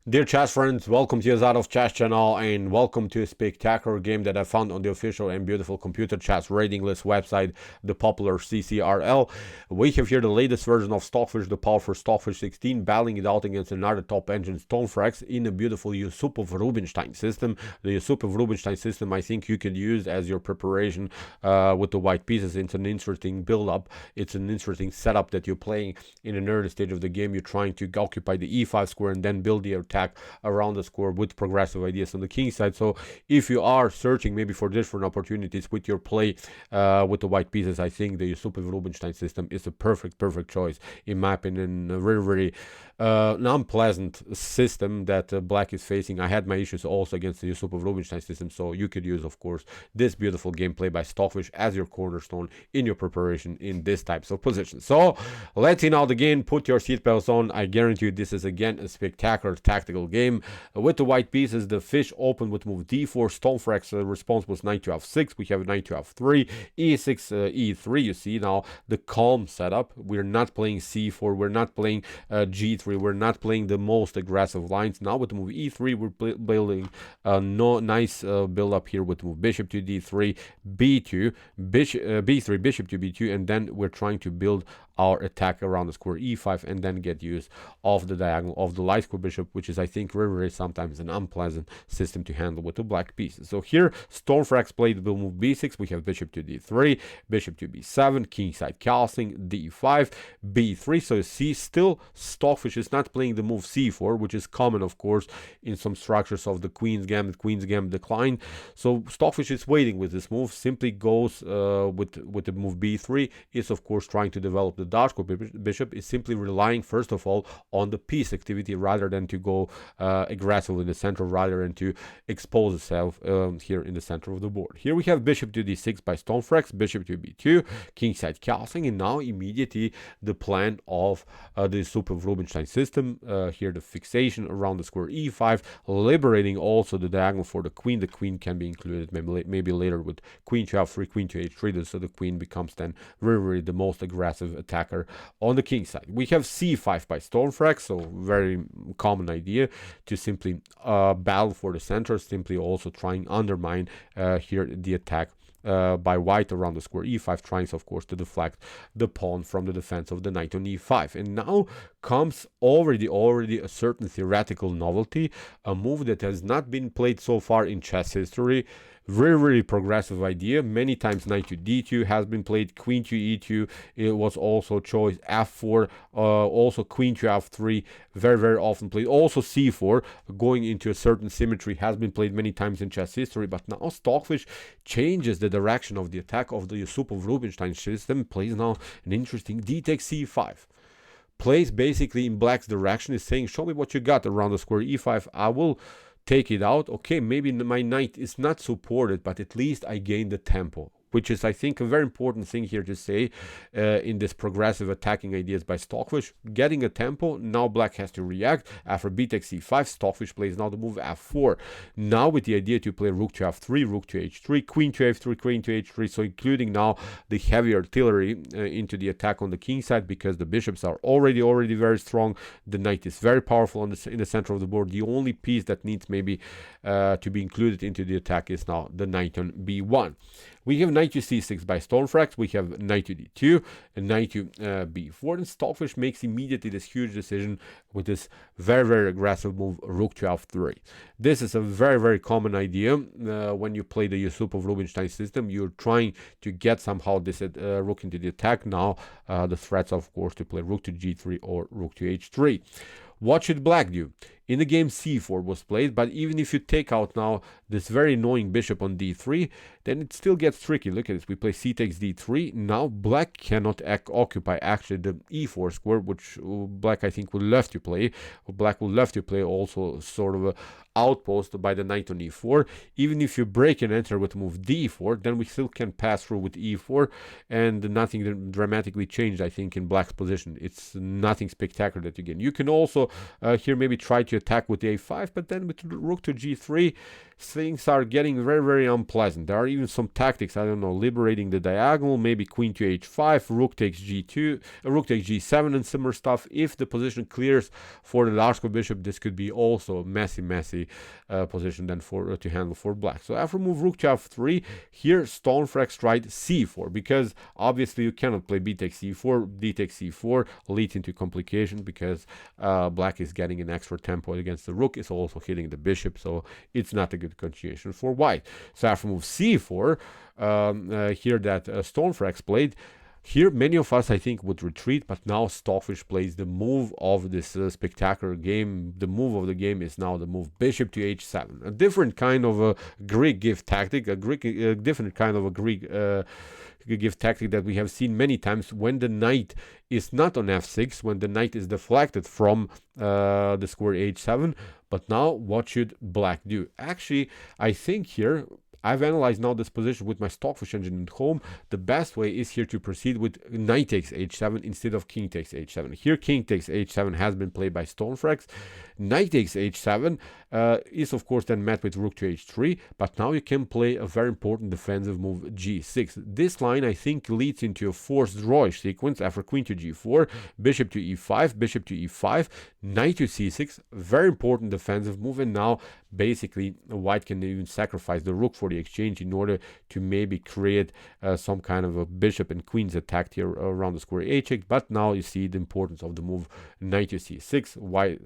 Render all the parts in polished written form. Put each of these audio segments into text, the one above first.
Dear chess friends, welcome to your Out of Chess channel and welcome to a spectacular game that I found on the official and beautiful computer chess rating list website, the popular CCRL. We have here the latest version of Stockfish, the powerful Stockfish 16, battling it out against another top engine Stormphrax in a beautiful Yusupov-Rubinstein system. The Yusupov-Rubinstein system I think you could use as your preparation with the white pieces. It's an interesting build-up. It's an interesting setup that you're playing in an early stage of the game. You're trying to occupy the e5 square and then build the attack around the square with progressive ideas on the king side. So if you are searching maybe for different opportunities with your play with the white pieces, I think the Yusupov-Rubinstein system is a perfect choice in my opinion. A very unpleasant system that black is facing. I had my issues also against the Yusupov-Rubinstein system, so you could use of course this beautiful gameplay by Stockfish as your cornerstone in your preparation in this types of positions. So let's see now the game. Put your seatbelts on. I guarantee you this is again a spectacular tactical game. With the white pieces, the fish opened with move d4. Stormphrax response was knight to f6. We have knight to f3, e6 e3. You see now the calm setup. We're not playing c4. We're not playing g3. We're not playing the most aggressive lines. Now with the move e3, we're building a nice build up here with move bishop to d3, b2, b3, bishop to b2, and then we're trying to build our attack around the square e5 and then get use of the diagonal of the light square bishop, which is I think very sometimes an unpleasant system to handle with the black pieces. So here Stormphrax played the move b6. We have bishop to d3, bishop to b7, king side castling, d5, b3. So you see still Stockfish is not playing the move c4, which is common of course in some structures of the queen's gambit decline. So Stockfish is waiting with this move, simply goes with the move b3, is of course trying to develop the dark square bishop, is simply relying first of all on the piece activity rather than to go aggressively in the center, rather than to expose itself here in the center of the board. Here we have bishop to d6 by Stormphrax, bishop to b2, king side castling, and now immediately the plan of the Yusupov-Rubinstein system. Here the fixation around the square e5, liberating also the diagonal for the queen. The queen can be included maybe later with queen to f3, queen to h3, so the queen becomes then very the most aggressive attacker on the king side. We have c5 by Stormphrax, so very common idea to simply battle for the center, simply also trying undermine here the attack by white around the square e5, trying of course to deflect the pawn from the defense of the knight on e5. And now comes already a certain theoretical novelty, a move that has not been played so far in chess history. Very progressive idea. Many times knight to d2 has been played, queen to e2, it was also choice, f4, also queen to f3, very often played. Also c4, going into a certain symmetry, has been played many times in chess history. But now Stockfish changes the direction of the attack of the Yusupov-Rubinstein system, plays now an interesting d takes c5. Plays basically in black's direction, is saying show me what you got around the square e5, I will take it out. Okay, maybe my knight is not supported, but at least I gain the tempo, which is I think a very important thing here to say in this progressive attacking ideas by Stockfish. Getting a tempo, now black has to react. After b takes c5, Stockfish plays now the move f4. Now with the idea to play rook to f3, rook to h3, queen to f3, queen to h3, so including now the heavy artillery into the attack on the king side, because the bishops are already very strong. The knight is very powerful in the center of the board. The only piece that needs maybe to be included into the attack is now the knight on b1. We have knight to c6 by Stormphrax, we have knight to d2, and knight to b4, and Stockfish makes immediately this huge decision with this very aggressive move, rook to f3. This is a very common idea when you play the Yusupov-Rubinstein system. You're trying to get somehow this rook into the attack. Now the threats of course to play rook to g3 or rook to h3. What should black do? In the game c4 was played, but even if you take out now this very annoying bishop on d3, then it still gets tricky. Look at this, we play c takes d3. Now black cannot occupy actually the e4 square, which black I think would love to play. Black would love to play also sort of a outpost by the knight on e4. Even if you break and enter with move d4, then we still can pass through with e4, and nothing dramatically changed I think in black's position. It's nothing spectacular that you get. You can also here maybe try to attack with the a5, but then with rook to g3, things are getting very, very unpleasant. There are even some tactics, I don't know, liberating the diagonal, maybe queen to h5, rook takes g2, rook takes g7 and similar stuff. If the position clears for the large bishop, this could be also a messy position then for to handle for black. So after move rook to f3, here Stormphrax tried c4, because obviously you cannot play b takes c4, d takes c4 leads into complication, because black is getting an extra tempo against the rook, is also hitting the bishop, so it's not a good continuation for white. So after move c4, here that Stormphrax played, here many of us I think would retreat, but now Stockfish plays the move of this spectacular game. The move of the game is now the move bishop to h7, a different kind of a Greek gift tactic, a different kind of a Greek gift tactic that we have seen many times when the knight is not on f6, when the knight is deflected from the square h7. But now what should black do? Actually, I think here I've analyzed now this position with my Stockfish engine at home. The best way is here to proceed with knight takes h7 instead of king takes h7. Here king takes h7 has been played by Stormphrax. Knight takes h7 is of course then met with rook to h3, but now you can play a very important defensive move g6. This line I think leads into a forced drawish sequence after queen to g4, bishop to e5, bishop to e5, knight to c6, very important defensive move, and now basically white can even sacrifice the rook for the exchange in order to maybe create some kind of a bishop and queens attack here around the square h8. But now you see the importance of the move knight to c6. White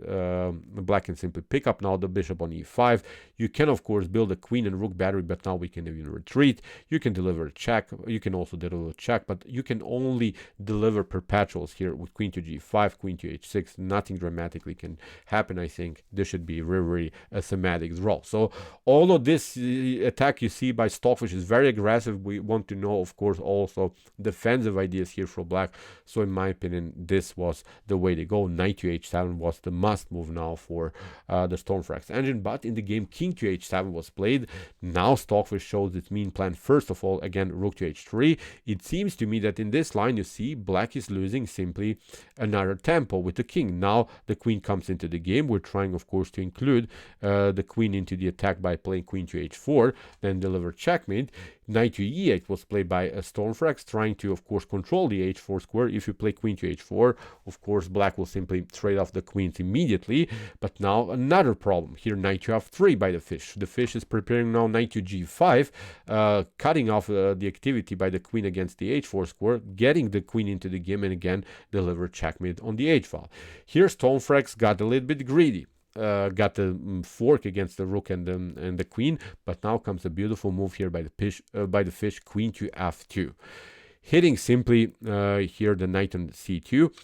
black can simply pick up now the bishop on e5. You can of course build a queen and rook battery, but now we can even retreat. You can deliver a check, you can also deliver a check, but you can only deliver perpetuals here with queen to g5, queen to h6. Nothing dramatically can happen. I think this should be very, very a thematic draw. So although this attack you see by Stockfish is very aggressive, we want to know of course also defensive ideas here for black. So in my opinion, this was the way to go. Knight to h7 was the must move now for the Stormphrax engine, but in the game king to h7 was played. Now Stockfish shows its mean plan. First of all, again rook to h3. It seems to me that in this line you see black is losing simply another tempo with the king. Now the queen comes into the game. We're trying of course to include the queen into the attack by playing queen to h4, then deliver checkmate. Knight to e8 was played by Stormphrax, trying to of course control the h4 square. If you play queen to h4, of course black will simply trade off the queens immediately. But now another problem here, knight to f3 by the fish. The fish is preparing now knight to g5, cutting off the activity by the queen against the h4 square, getting the queen into the game, and again deliver checkmate on the h file. Here Stormphrax got a little bit greedy. Got the fork against the rook and the queen, but now comes a beautiful move here by the fish, queen to f2, hitting simply here the knight on c2.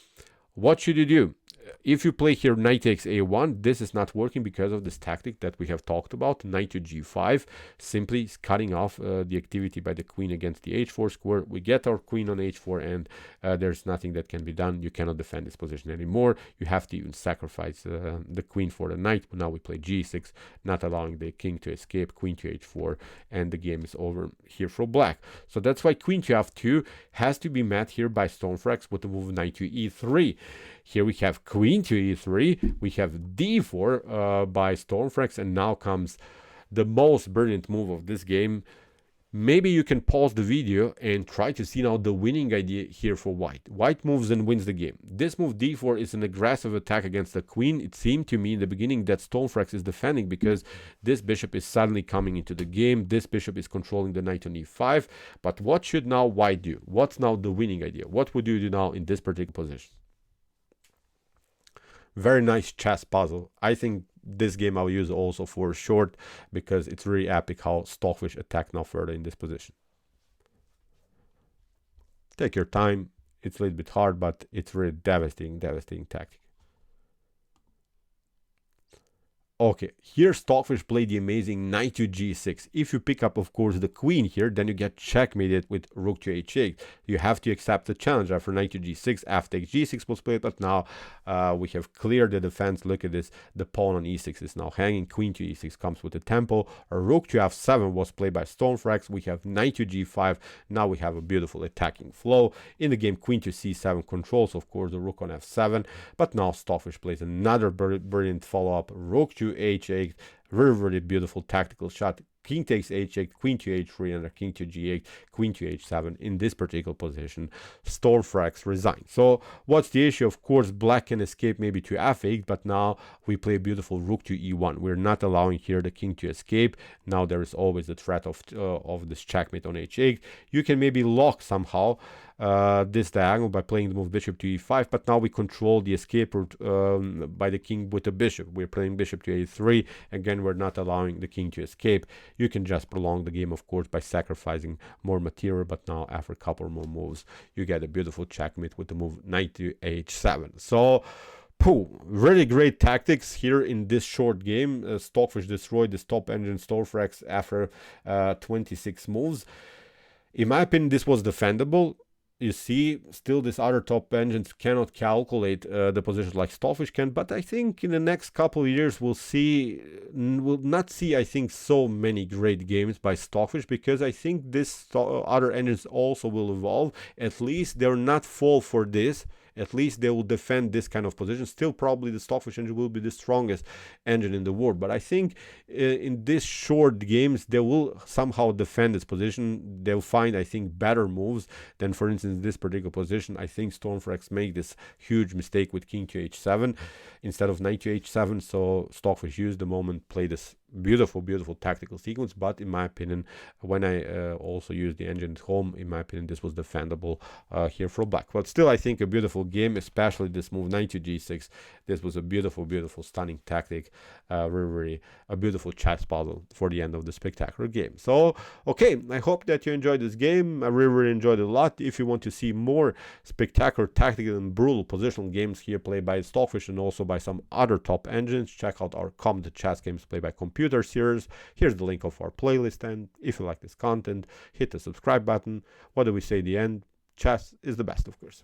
What should you do? If you play here knight takes a1, this is not working because of this tactic that we have talked about. Knight to g5, simply cutting off the activity by the queen against the h4 square. We get our queen on h4, and there's nothing that can be done. You cannot defend this position anymore. You have to even sacrifice the queen for the knight. But now we play g6, not allowing the king to escape, queen to h4, and the game is over here for black. So that's why queen to f2 has to be met here by Stormphrax with the move knight to e3. Here we have queen to e3, we have d4 by Stormphrax, and now comes the most brilliant move of this game. Maybe you can pause the video and try to see now the winning idea here for white. White moves and wins the game. This move d4 is an aggressive attack against the queen. It seemed to me in the beginning that Stormphrax is defending because this bishop is suddenly coming into the game. This bishop is controlling the knight on e5. But what should now white do? What's now the winning idea? What would you do now in this particular position? Very nice chess puzzle. I think this game I'll use also for short because it's really epic how Stockfish attack now further in this position. Take your time. It's a little bit hard, but it's really devastating tactic. Okay, here Stockfish played the amazing knight to g6. If you pick up, of course, the queen here, then you get checkmated with rook to h8. You have to accept the challenge after knight to g6. F takes g6 was played, but now we have cleared the defense. Look at this. The pawn on e6 is now hanging. Queen to e6 comes with the tempo. A rook to f7 was played by Stormphrax. We have knight to g5. Now we have a beautiful attacking flow. In the game, queen to c7 controls, of course, the rook on f7. But now Stockfish plays another brilliant follow-up. Rook to Q2 H8, very beautiful tactical shot. King takes H8, Queen to H3, and a King to G8, Queen to H7 in this particular position. Stormphrax resigns. So what's the issue? Of course, black can escape maybe to F8, but now we play a beautiful Rook to E1. We're not allowing here the King to escape. Now there is always the threat of this checkmate on H8. You can maybe lock somehow this diagonal by playing the move bishop to E5, but now we control the escape route by the king with the bishop. We're playing bishop to A3. Again, we're not allowing the king to escape. You can just prolong the game, of course, by sacrificing more material, but now after a couple more moves, you get a beautiful checkmate with the move knight to H7. So, really great tactics here in this short game. Stockfish destroyed this top engine Stormphrax after 26 moves. In my opinion, this was defendable. You see, still these other top engines cannot calculate the positions like Stockfish can, but I think in the next couple of years we'll not see, I think, so many great games by Stockfish, because I think this other engines also will evolve. At least they'll not fall for this. At least they will defend this kind of position. Still, probably the Stockfish engine will be the strongest engine in the world. But I think in these short games, they will somehow defend this position. They'll find, I think, better moves than, for instance, this particular position. I think Stormphrax made this huge mistake with King to H7 instead of Knight to H7. So Stockfish used the moment, played this beautiful tactical sequence. But in my opinion, when I also used the engine at home, in my opinion, this was defendable here for black. But still, I think a beautiful game, especially this move knight to G6. This was a beautiful stunning tactic, very a beautiful chess puzzle for the end of the spectacular game. So okay, I hope that you enjoyed this game. I really enjoyed it a lot. If you want to see more spectacular tactical and brutal positional games here played by Stockfish and also by some other top engines, check out our Combat Chess Games played by Computer series. Here's the link of our playlist, and if you like this content, hit the subscribe button. What do we say at the end? Chess is the best, of course.